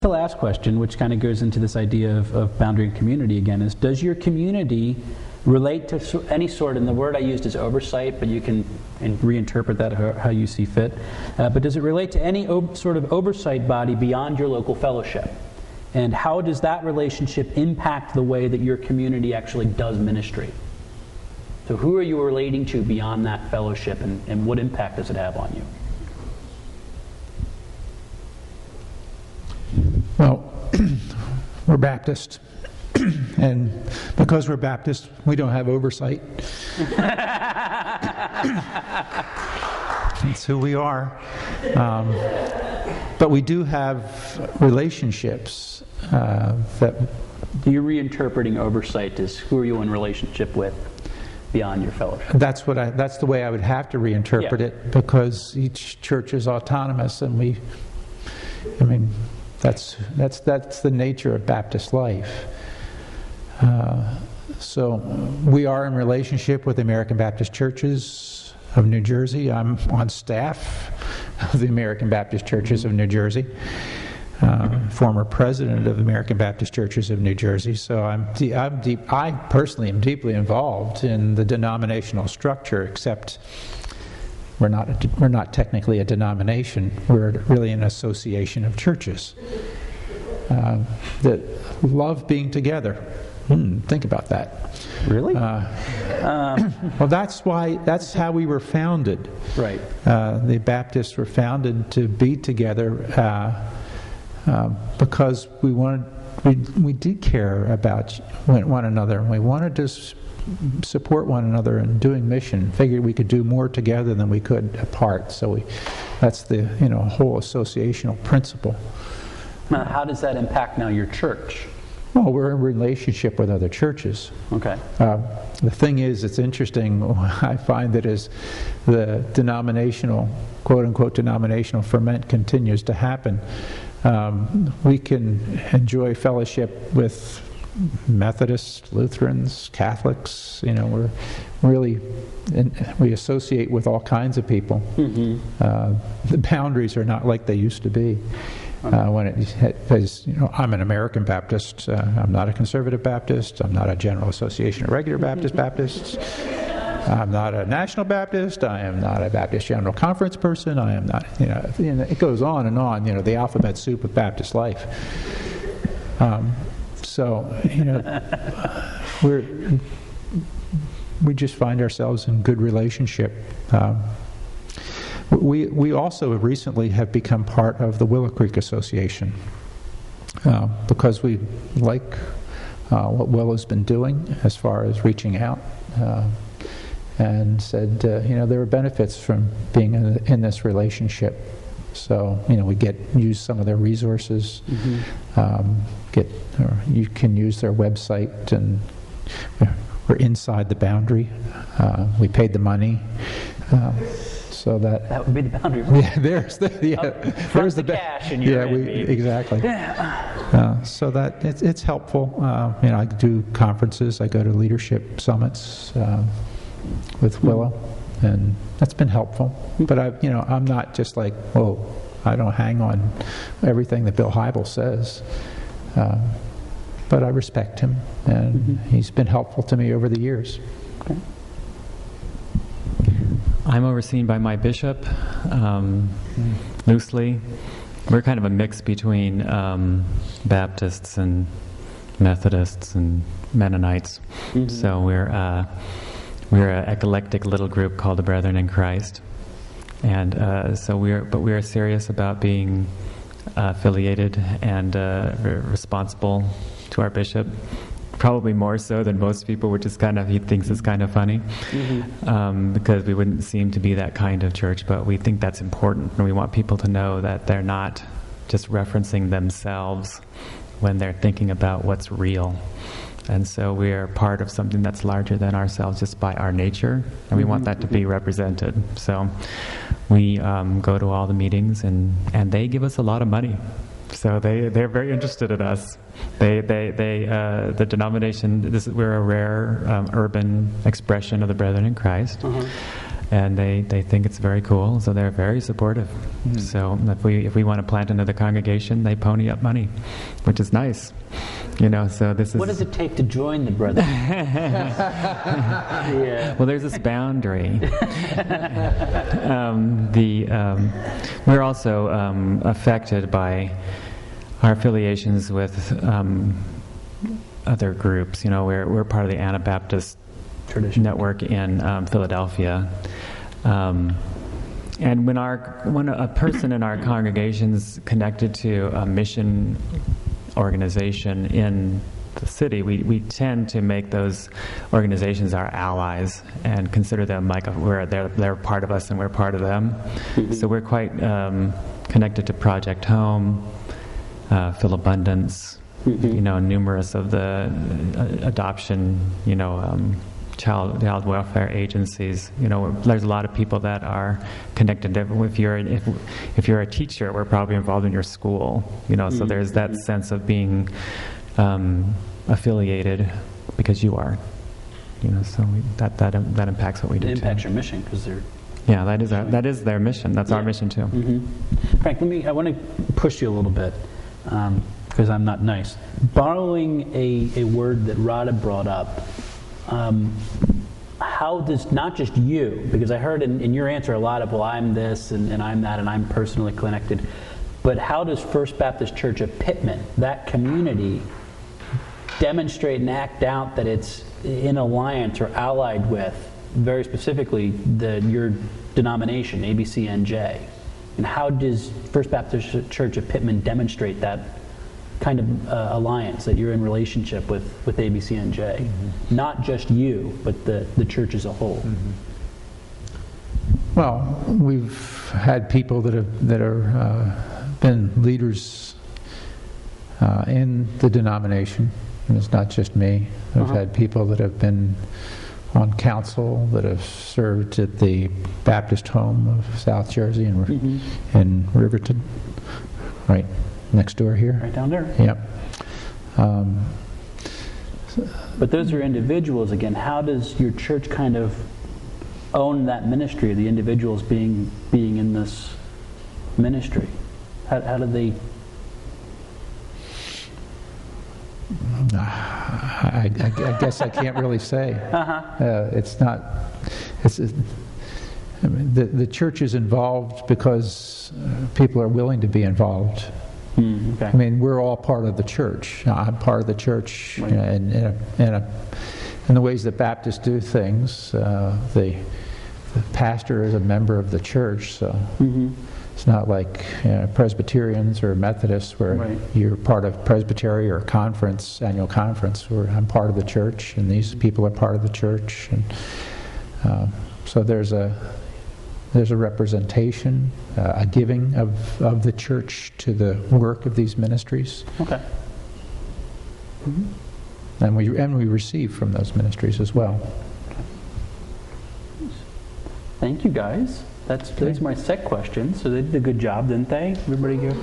The last question, which kind of goes into this idea of boundary and community again, is does your community relate to any sort, and the word I used is oversight, but you can reinterpret that how you see fit, but does it relate to any sort of oversight body beyond your local fellowship? And how does that relationship impact the way that your community actually does ministry? So who are you relating to beyond that fellowship, and what impact does it have on you? Well, we're Baptist, and because we're Baptist, we don't have oversight. That's who we are. But we do have relationships that... You're reinterpreting oversight as who are you in relationship with beyond your fellowship. That's the way I would have to reinterpret it, because each church is autonomous, and that's the nature of Baptist life. So we are in relationship with the American Baptist Churches of New Jersey. I'm on staff of the American Baptist Churches of New Jersey, former president of the American Baptist Churches of New Jersey. So I personally am deeply involved in the denominational structure, except we're not technically a denomination. We're really an association of churches that love being together. Think about that. Really? Well, that's how we were founded. Right. The Baptists were founded to be together because we did care about one another, and we wanted to support one another in doing mission. Figured we could do more together than we could apart. So that's the whole associational principle. Now, how does that impact now your church? Well, we're in relationship with other churches. Okay. The thing is, it's interesting. I find that as the denominational, quote-unquote denominational ferment continues to happen, we can enjoy fellowship with Methodists, Lutherans, Catholics. We're really, we associate with all kinds of people. Mm-hmm. The boundaries are not like they used to be. Because I'm an American Baptist, I'm not a conservative Baptist, I'm not a General Association of Regular Baptists, I'm not a National Baptist, I am not a Baptist General Conference person, I am not, it goes on and on, the alphabet soup of Baptist life. We just find ourselves in good relationship. We also recently have become part of the Willow Creek Association because we like what Willow's been doing as far as reaching out, and said, there are benefits from being in this relationship. So, we use some of their resources, you can use their website, and we're inside the boundary. We paid the money. So that would be the boundary. Yeah, there's the cash in your exactly. Yeah. So that it's helpful. I do conferences. I go to leadership summits with Willow, and that's been helpful. But I'm not just like, I don't hang on everything that Bill Hybel says. But I respect him, and he's been helpful to me over the years. Okay. I'm overseen by my bishop, loosely. We're kind of a mix between Baptists and Methodists and Mennonites. Mm-hmm. So we're an eclectic little group called the Brethren in Christ, and we are serious about being affiliated and responsible to our bishop. Probably more so than most people, which is he thinks is kind of funny, because we wouldn't seem to be that kind of church, but we think that's important, and we want people to know that they're not just referencing themselves when they're thinking about what's real. And so we're part of something that's larger than ourselves just by our nature, and we want that to be represented. So we go to all the meetings, and they give us a lot of money. So they're very interested in us. The denomination, we're a rare urban expression of the Brethren in Christ. and they think it's very cool, so they're very supportive. So if we want to plant another congregation, they pony up money, which is nice. So this is... What does it take to join the Brethren? Yeah. Well, there's this boundary. We're also affected by our affiliations with other groups. We're part of the Anabaptist Tradition network in Philadelphia. And when a person in our congregation is connected to a mission organization in the city, we tend to make those organizations our allies and consider them like they're part of us and we're part of them. So we're quite connected to Project Home, Phil Abundance, numerous of the adoption, child welfare agencies. There's a lot of people that are connected. If you're a teacher, we're probably involved in your school. So there's that sense of being affiliated because you are. So that impacts what we do. It impacts too. your mission because they're. Yeah, that is their mission. That's our mission too. Frank, I want to push you a little bit because I'm not nice. Borrowing a word that Rada brought up. How does, not just you, because I heard in your answer a lot of, well, I'm this and I'm that and I'm personally connected, but how does First Baptist Church of Pittman, that community, demonstrate and act out that it's in alliance or allied with, very specifically, your denomination, ABCNJ? And how does First Baptist Church of Pittman demonstrate that kind of alliance, that you're in relationship with ABCNJ? Not just you, but the church as a whole. Well, we've had people that are been leaders in the denomination, and it's not just me. I've had people that have been on council, that have served at the Baptist Home of South Jersey in Riverton, right next door here. Right down there. Yep. But those are individuals. Again, how does your church kind of own that ministry, the individuals being in this ministry? How do they... I guess I can't really say. It's not... I mean, the church is involved because people are willing to be involved. Okay. I mean, we're all part of the church. I'm part of the church, right. In the ways that Baptists do things. The pastor is a member of the church, so it's not like Presbyterians or Methodists where you're part of Presbytery or conference, annual conference, where I'm part of the church and these people are part of the church, and so there's a representation, a giving of the church to the work of these ministries. Okay. And we receive from those ministries as well. Thank you, guys. That's my set question. So they did a good job, didn't they? Everybody go.